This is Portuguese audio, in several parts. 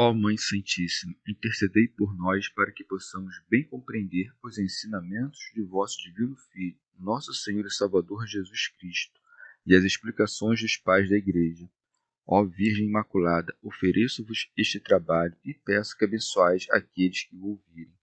Ó Mãe Santíssima, intercedei por nós para que possamos bem compreender os ensinamentos de vosso Divino Filho, nosso Senhor e Salvador Jesus Cristo, e as explicações dos pais da Igreja. Ó Virgem Imaculada, ofereço-vos este trabalho e peço que abençoais aqueles que o ouvirem,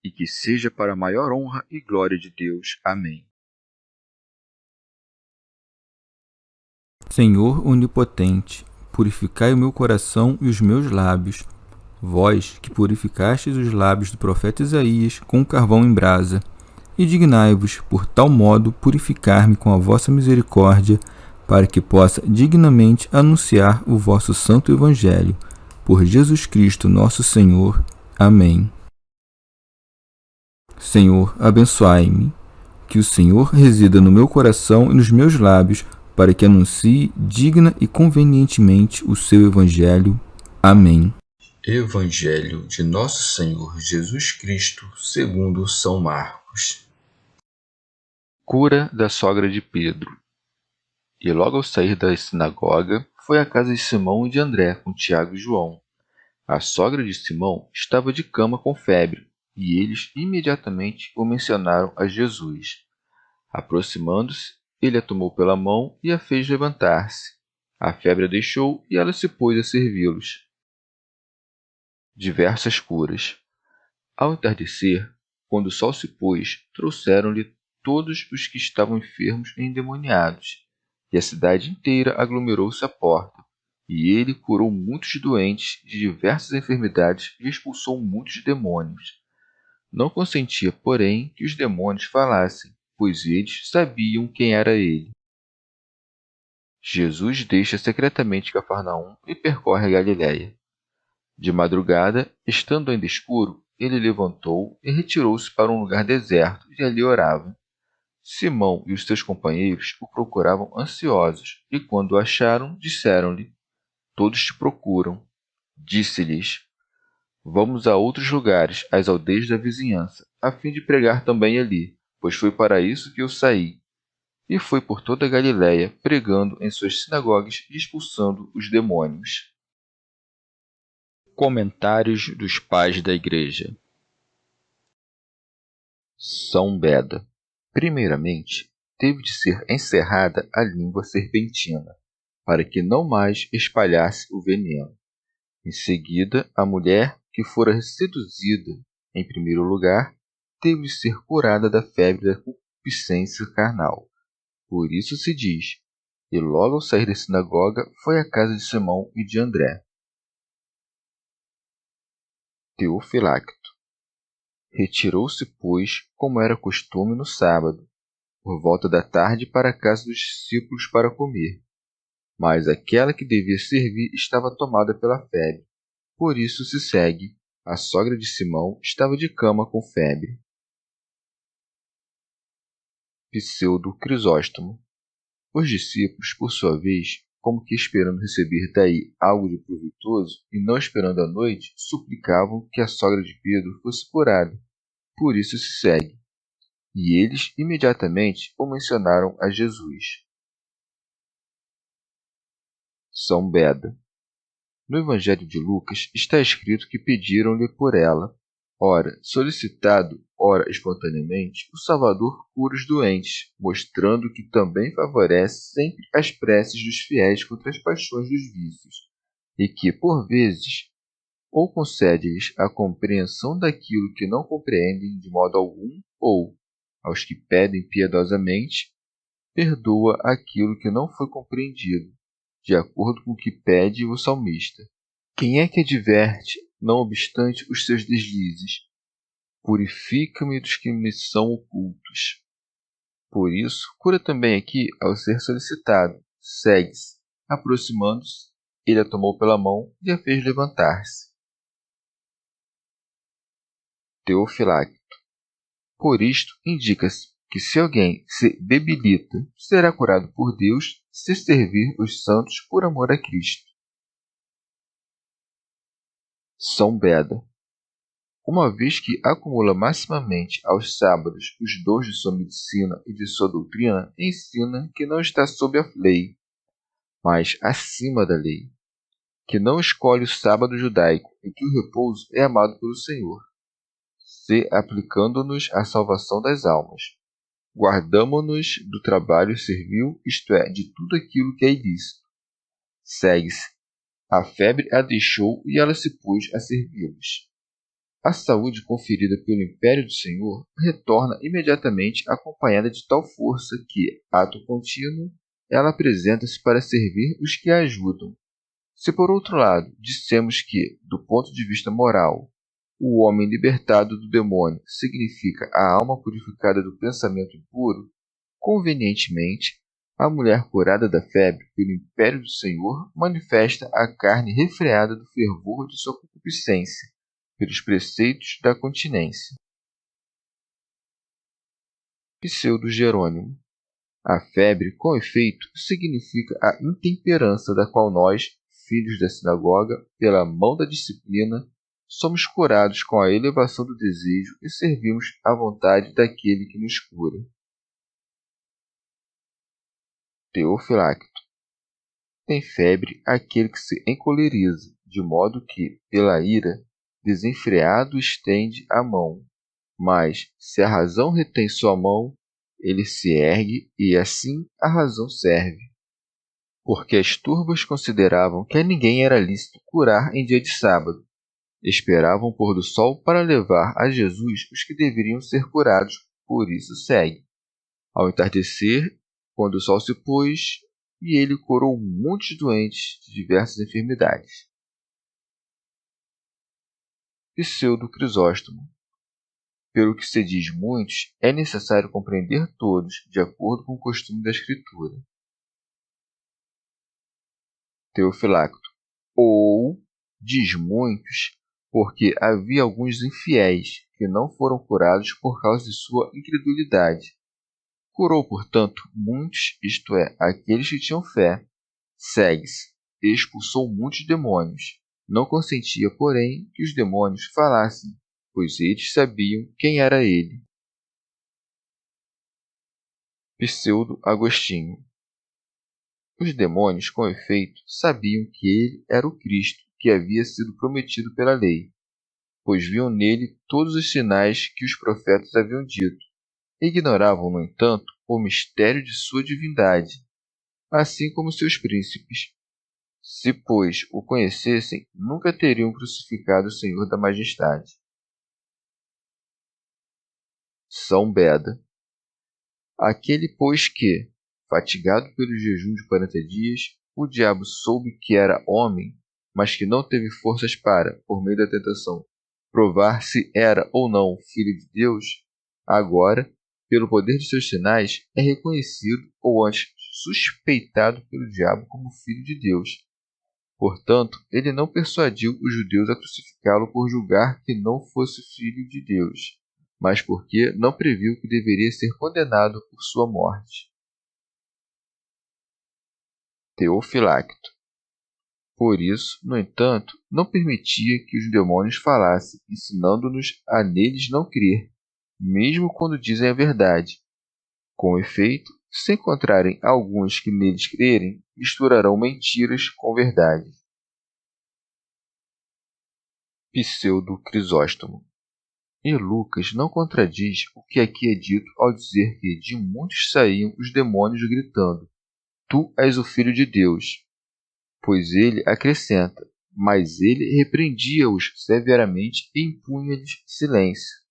e que seja para a maior honra e glória de Deus. Amém. Senhor onipotente, purificai o meu coração e os meus lábios. Vós, que purificastes os lábios do profeta Isaías com o carvão em brasa, e dignai-vos, por tal modo, purificar-me com a vossa misericórdia, para que possa dignamente anunciar o vosso santo Evangelho. Por Jesus Cristo, nosso Senhor. Amém. Senhor, abençoai-me. Que o Senhor resida no meu coração e nos meus lábios, para que anuncie digna e convenientemente o seu Evangelho. Amém. Evangelho de Nosso Senhor Jesus Cristo, segundo São Marcos. Cura da sogra de Pedro. E logo ao sair da sinagoga, foi à casa de Simão e de André, com Tiago e João. A sogra de Simão estava de cama com febre, e eles imediatamente o mencionaram a Jesus. Aproximando-se, ele a tomou pela mão e a fez levantar-se. A febre a deixou e ela se pôs a servi-los. Diversas curas. Ao entardecer, quando o sol se pôs, trouxeram-lhe todos os que estavam enfermos e endemoniados, e a cidade inteira aglomerou-se à porta. E ele curou muitos doentes de diversas enfermidades e expulsou muitos demônios. Não consentia, porém, que os demônios falassem, pois eles sabiam quem era ele. Jesus deixa secretamente Cafarnaum e percorre a Galiléia. De madrugada, estando ainda escuro, ele levantou e retirou-se para um lugar deserto e ali orava. Simão e os seus companheiros o procuravam ansiosos, e quando o acharam, disseram-lhe: Todos te procuram. Disse-lhes: Vamos a outros lugares, às aldeias da vizinhança, a fim de pregar também ali, pois foi para isso que eu saí. E foi por toda a Galiléia, pregando em suas sinagogas e expulsando os demônios. Comentários dos Pais da Igreja. São Beda. Primeiramente, teve de ser encerrada a língua serpentina, para que não mais espalhasse o veneno. Em seguida, a mulher que fora seduzida, em primeiro lugar, teve de ser curada da febre da concupiscência carnal. Por isso se diz: E logo ao sair da sinagoga, foi à casa de Simão e de André. Teofilacto. Retirou-se, pois, como era costume no sábado, por volta da tarde para a casa dos discípulos para comer. Mas aquela que devia servir estava tomada pela febre. Por isso se segue: a sogra de Simão estava de cama com febre. Pseudo Crisóstomo. Os discípulos, por sua vez, como que esperando receber daí algo de proveitoso e não esperando a noite, suplicavam que a sogra de Pedro fosse curada. Por isso se segue: e eles imediatamente o mencionaram a Jesus. São Beda. No Evangelho de Lucas está escrito que pediram-lhe por ela. Ora, solicitado, ora espontaneamente, o Salvador cura os doentes, mostrando que também favorece sempre as preces dos fiéis contra as paixões dos vícios, e que, por vezes, ou concede-lhes a compreensão daquilo que não compreendem de modo algum, ou, aos que pedem piedosamente, perdoa aquilo que não foi compreendido, de acordo com o que pede o salmista. Quem é que adverte, não obstante os seus deslizes? Purifica-me dos que me são ocultos. Por isso, cura também aqui ao ser solicitado. Segue-se. Aproximando-se, ele a tomou pela mão e a fez levantar-se. Teofilacto. Por isto, indica-se que se alguém se debilita, será curado por Deus se servir os santos por amor a Cristo. São Beda. Uma vez que acumula maximamente aos sábados os dons de sua medicina e de sua doutrina, ensina que não está sob a lei, mas acima da lei. que não escolhe o sábado judaico, em que o repouso é amado pelo Senhor, se aplicando-nos à salvação das almas. Guardamo-nos do trabalho servil, isto é, de tudo aquilo que é ilícito. Segue-se. A febre a deixou e ela se pôs a servi-los. A saúde conferida pelo império do Senhor retorna imediatamente acompanhada de tal força que, ato contínuo, ela apresenta-se para servir os que a ajudam. Se, por outro lado, dissemos que, do ponto de vista moral, o homem libertado do demônio significa a alma purificada do pensamento impuro, convenientemente, a mulher curada da febre pelo império do Senhor manifesta a carne refreada do fervor de sua concupiscência, pelos preceitos da continência. Pseudo-Jerônimo. A febre, com efeito, significa a intemperança da qual nós, filhos da sinagoga, pela mão da disciplina, somos curados com a elevação do desejo e servimos à vontade daquele que nos cura. Teofilacto. Tem febre aquele que se encoleriza, de modo que, pela ira, desenfreado estende a mão. Mas, se a razão retém sua mão, ele se ergue e assim a razão serve. Porque as turbas consideravam que a ninguém era lícito curar em dia de sábado. Esperavam o pôr do sol para levar a Jesus os que deveriam ser curados, por isso segue. Ao entardecer, quando o sol se pôs, e ele curou muitos doentes de diversas enfermidades. Pseudo-Crisóstomo. Pelo que se diz muitos, é necessário compreender todos, de acordo com o costume da Escritura. Teofilacto. Ou, diz muitos, porque havia alguns infiéis que não foram curados por causa de sua incredulidade. Curou, portanto, muitos, isto é, aqueles que tinham fé. Segue-se. Expulsou muitos demônios. Não consentia, porém, que os demônios falassem, pois eles sabiam quem era ele. Pseudo-Agostinho. Os demônios, com efeito, sabiam que ele era o Cristo, que havia sido prometido pela lei, pois viam nele todos os sinais que os profetas haviam dito. Ignoravam, no entanto, o mistério de sua divindade, assim como seus príncipes. Se, pois, o conhecessem, nunca teriam crucificado o Senhor da Majestade. São Beda. Aquele, pois, que, fatigado pelo jejum de 40 dias, o diabo soube que era homem, mas que não teve forças para, por meio da tentação, provar se era ou não filho de Deus, agora, pelo poder de seus sinais, é reconhecido, ou antes suspeitado pelo diabo como filho de Deus. Portanto, ele não persuadiu os judeus a crucificá-lo por julgar que não fosse filho de Deus, mas porque não previu que deveria ser condenado por sua morte. Teofilacto. Por isso, no entanto, não permitia que os demônios falassem, ensinando-nos a neles não crer, mesmo quando dizem a verdade. Com efeito, se encontrarem alguns que neles crerem, misturarão mentiras com verdade. Pseudo-Crisóstomo. E Lucas não contradiz o que aqui é dito ao dizer que de muitos saíam os demônios gritando: Tu és o Filho de Deus. Pois ele acrescenta: mas ele repreendia-os severamente e impunha-lhes silêncio.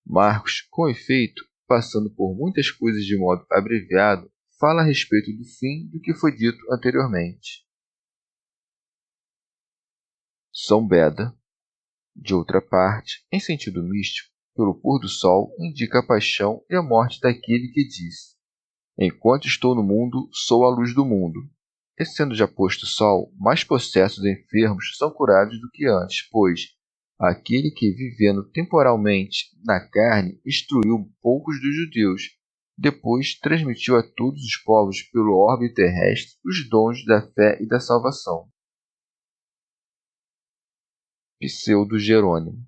Marcos, com efeito, passando por muitas coisas de modo abreviado, fala a respeito do fim do que foi dito anteriormente. São Beda. De outra parte, em sentido místico, pelo pôr do sol indica a paixão e a morte daquele que diz: Enquanto estou no mundo, sou a luz do mundo. E sendo já posto o sol, mais possessos e enfermos são curados do que antes, pois aquele que, vivendo temporalmente na carne, instruiu poucos dos judeus, depois transmitiu a todos os povos pelo orbe terrestre os dons da fé e da salvação. Pseudo-Jerônimo.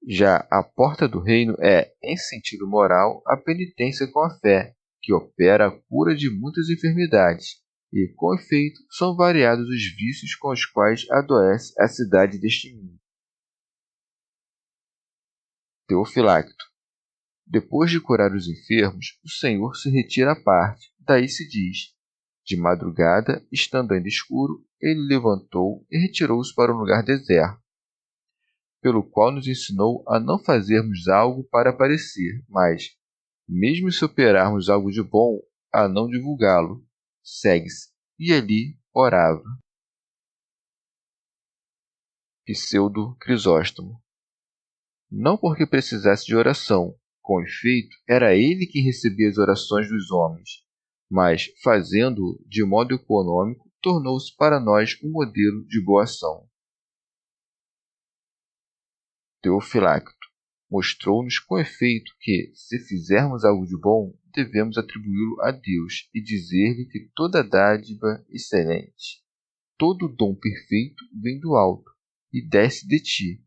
Já a porta do reino é, em sentido moral, a penitência com a fé, que opera a cura de muitas enfermidades, e, com efeito, são variados os vícios com os quais adoece a cidade deste mundo. Teofilacto. Depois de curar os enfermos, o Senhor se retira à parte. Daí se diz: de madrugada, estando ainda escuro, ele levantou e retirou-se para um lugar deserto, pelo qual nos ensinou a não fazermos algo para aparecer, mas, mesmo se operarmos algo de bom, a não divulgá-lo. Segue-se. E ali orava. Pseudo Crisóstomo. Não porque precisasse de oração, com efeito, era ele quem recebia as orações dos homens, mas, fazendo-o de modo econômico, tornou-se para nós um modelo de boa ação. Teofilacto. Mostrou-nos com efeito que, se fizermos algo de bom, devemos atribuí-lo a Deus e dizer-lhe que toda dádiva excelente, todo dom perfeito vem do alto e desce de ti.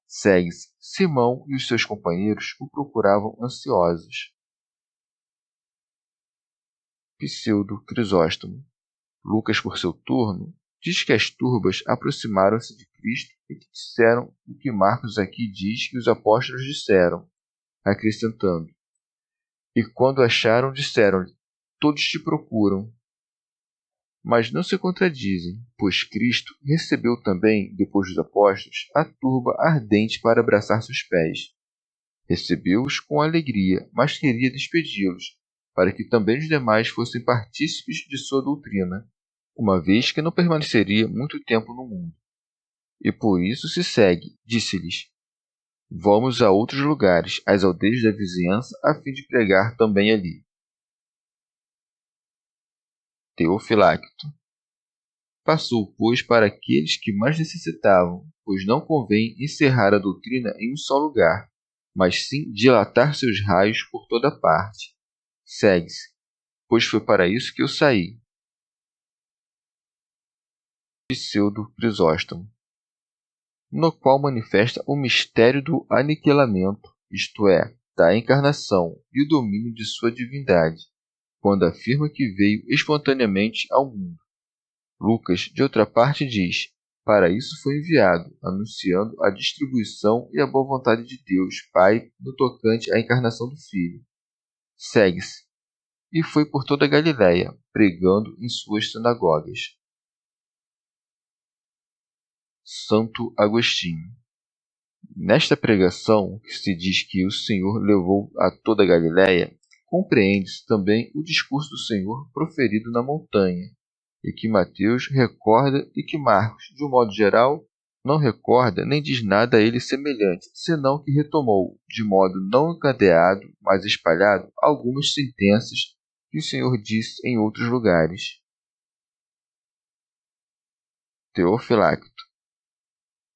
Segue-se. Simão e os seus companheiros o procuravam ansiosos. Pseudo Crisóstomo. Lucas, por seu turno, diz que as turbas aproximaram-se de Cristo e que disseram o que Marcos aqui diz que os apóstolos disseram, acrescentando: e quando acharam, disseram-lhe: todos te procuram. Mas não se contradizem, pois Cristo recebeu também, depois dos apóstolos, a turba ardente para abraçar seus pés. Recebeu-os com alegria, mas queria despedi-los, para que também os demais fossem partícipes de sua doutrina, uma vez que não permaneceria muito tempo no mundo. E por isso se segue, disse-lhes: vamos a outros lugares, às aldeias da vizinhança, a fim de pregar também ali. Teofilacto. Passou, pois, para aqueles que mais necessitavam, pois não convém encerrar a doutrina em um só lugar, mas sim dilatar seus raios por toda parte. Segue-se, pois foi para isso que eu saí. Pseudo Crisóstomo. No qual manifesta o mistério do aniquilamento, isto é, da encarnação e o domínio de sua divindade, quando afirma que veio espontaneamente ao mundo. Lucas, de outra parte, diz: para isso foi enviado, anunciando a distribuição e a boa vontade de Deus, Pai, no tocante à encarnação do Filho. Segue-se. E foi por toda a Galiléia, pregando em suas sinagogas. Santo Agostinho. Nesta pregação, que se diz que o Senhor levou a toda a Galiléia, compreende-se também o discurso do Senhor proferido na montanha, e que Mateus recorda e que Marcos, de um modo geral, não recorda nem diz nada a ele semelhante, senão que retomou, de modo não encadeado, mas espalhado, algumas sentenças que o Senhor disse em outros lugares. Teofilacto.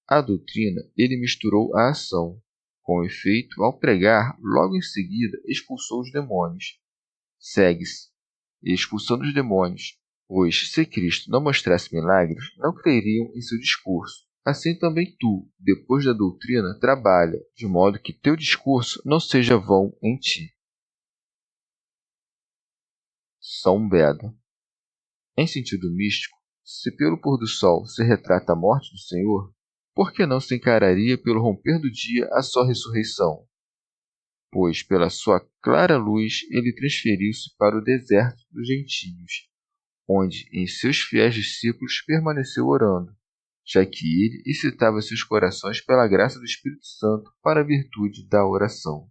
A doutrina ele misturou à ação. Com efeito, ao pregar, logo em seguida expulsou os demônios. Segue-se. E expulsando os demônios, pois, se Cristo não mostrasse milagres, não creriam em seu discurso. Assim também tu, depois da doutrina, trabalha, de modo que teu discurso não seja vão em ti. São Beda. Em sentido místico, se pelo pôr do sol se retrata a morte do Senhor, por que não se encararia pelo romper do dia a sua ressurreição? Pois, pela sua clara luz, ele transferiu-se para o deserto dos gentios, onde, em seus fiéis discípulos, permaneceu orando, já que ele excitava seus corações pela graça do Espírito Santo para a virtude da oração.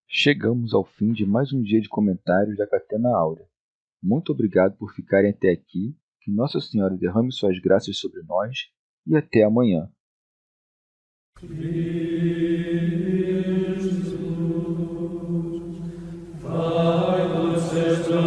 Chegamos ao fim de mais um dia de comentários da Catena Áurea. Muito obrigado por ficarem até aqui, que Nossa Senhora derrame suas graças sobre nós e até amanhã. Jesus,